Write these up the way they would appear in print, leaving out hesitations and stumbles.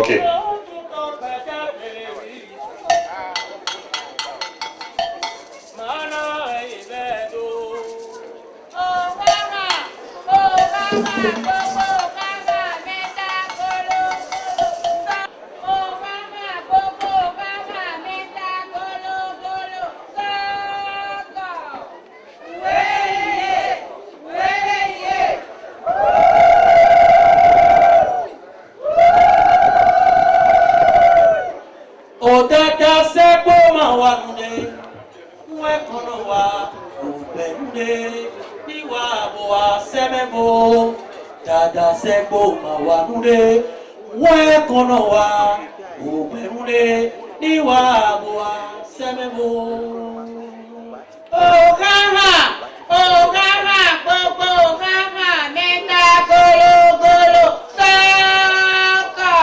Ok. Odada sebo mawanude, wekono wa ubenude, niwa boa semebo. Dada sebo mawanude, wekono wa ubenude, niwa boa semebo. Oh gaga, bobo gaga, meta golo golo, saka.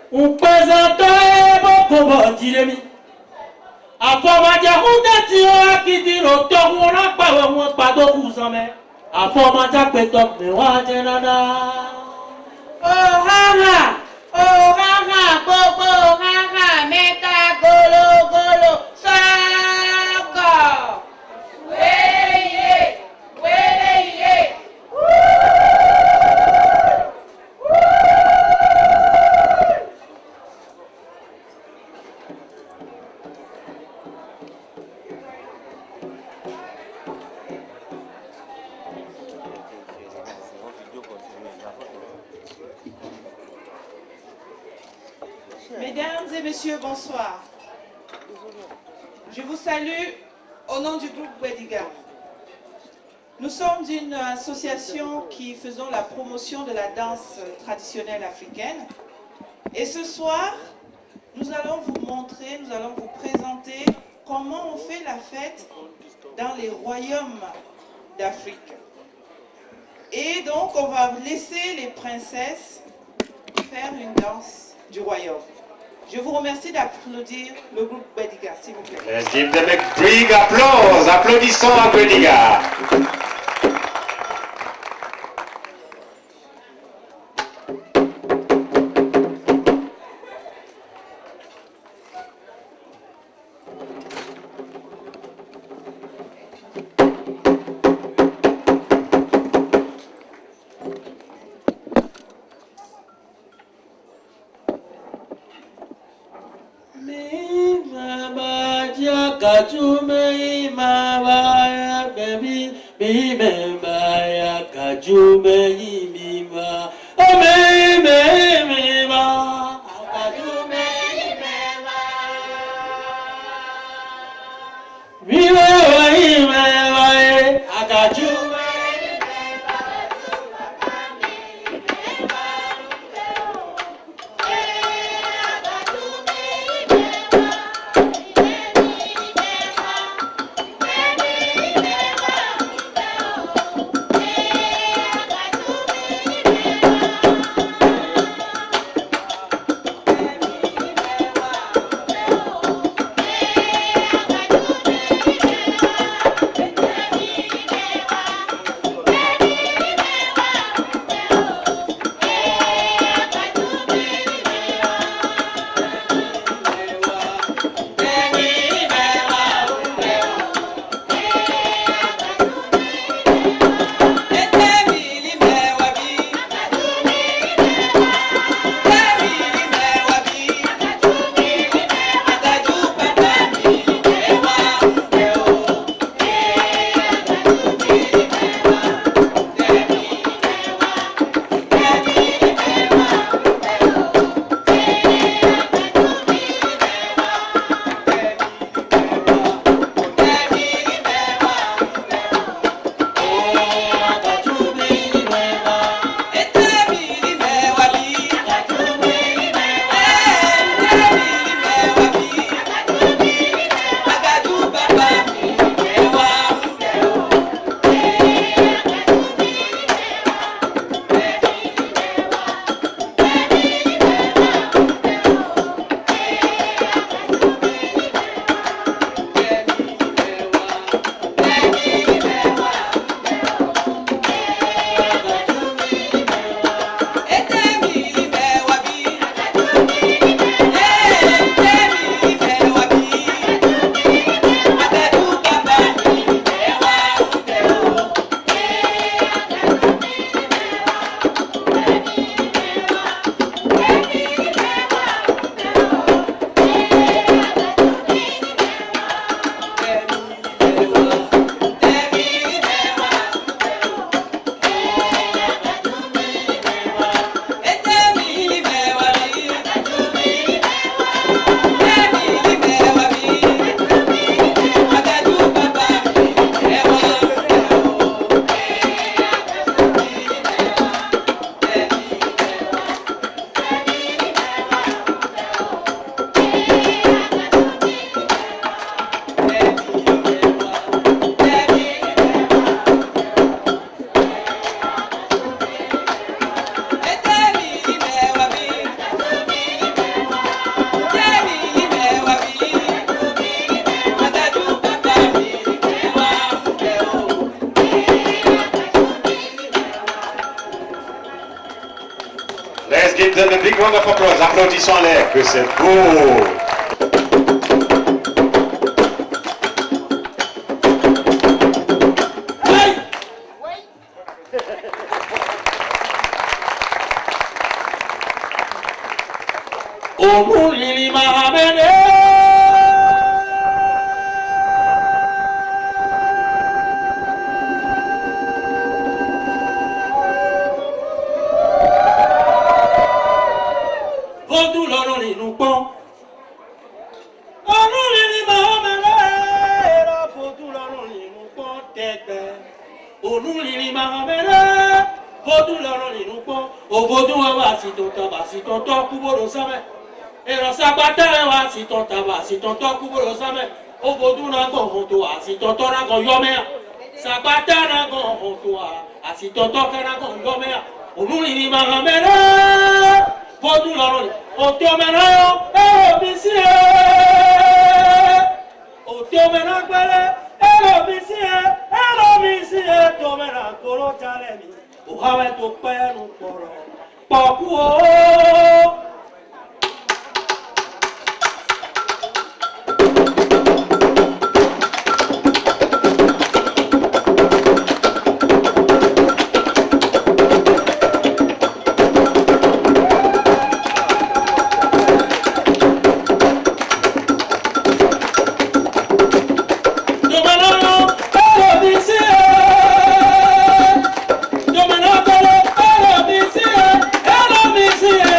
Un présentateur beaucoup bondiremi. Afọmajà kúndé tí ó wá kìdí rò tó wọn lápá wọn pàdó kù sọmẹ. Afọmajà pẹtọ pé wọn jẹ dáadáa. Ọ̀hánà gbogbo ọ̀hánà mẹ́ta gologolo sọ́kọ̀. Wéyé. Mesdames et messieurs, bonsoir. Je vous salue au nom du groupe Bwediga. Nous sommes une association qui faisons la promotion de la danse traditionnelle africaine. Et ce soir, nous allons vous montrer, nous allons vous présenter comment on fait la fête dans les royaumes d'Afrique. Et donc, on va laisser les princesses faire une danse du royaume. Je vous remercie d'applaudir le groupe Bwediga, s'il vous plaît. Let's give them a big applause. Applaudissons à Bwediga. give them a big round of applause. Applaudissons-les, que c'est beau. Olulili mahamene Vodou lọ́rùn nínú pọ́n Olulili mahamene Vodou lọ́rùn nínú pọ́n tẹ́gbẹ́ Olulili mahamene Vodou lọ́rùn nínú pọ́n Òvodou wa wá sí tó tọ́ kúbọ̀rọ̀ sámẹ́ Ero sagbata wa si tonta wa si tonto kuboro same obodu na go hoto wa si tonto na go yomea sagbata na go hoto wa si tonto na go yomea oluri ni mahamere bodu loro ni otomera yo bisie otomera gbele bisie tomera koro jale mi o hawe to penu koro poku o Yeah.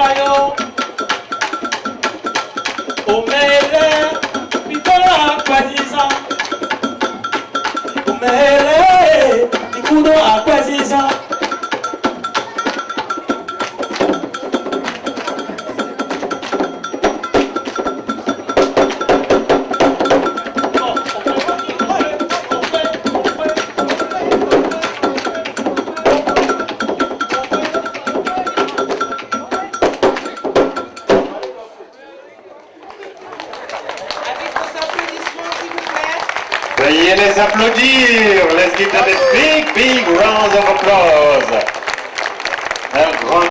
Payo. Omele, Pitola Kwazisa. Omele, Pikudo Akwazisa. Veuillez les applaudir. Let's give them a big round of applause.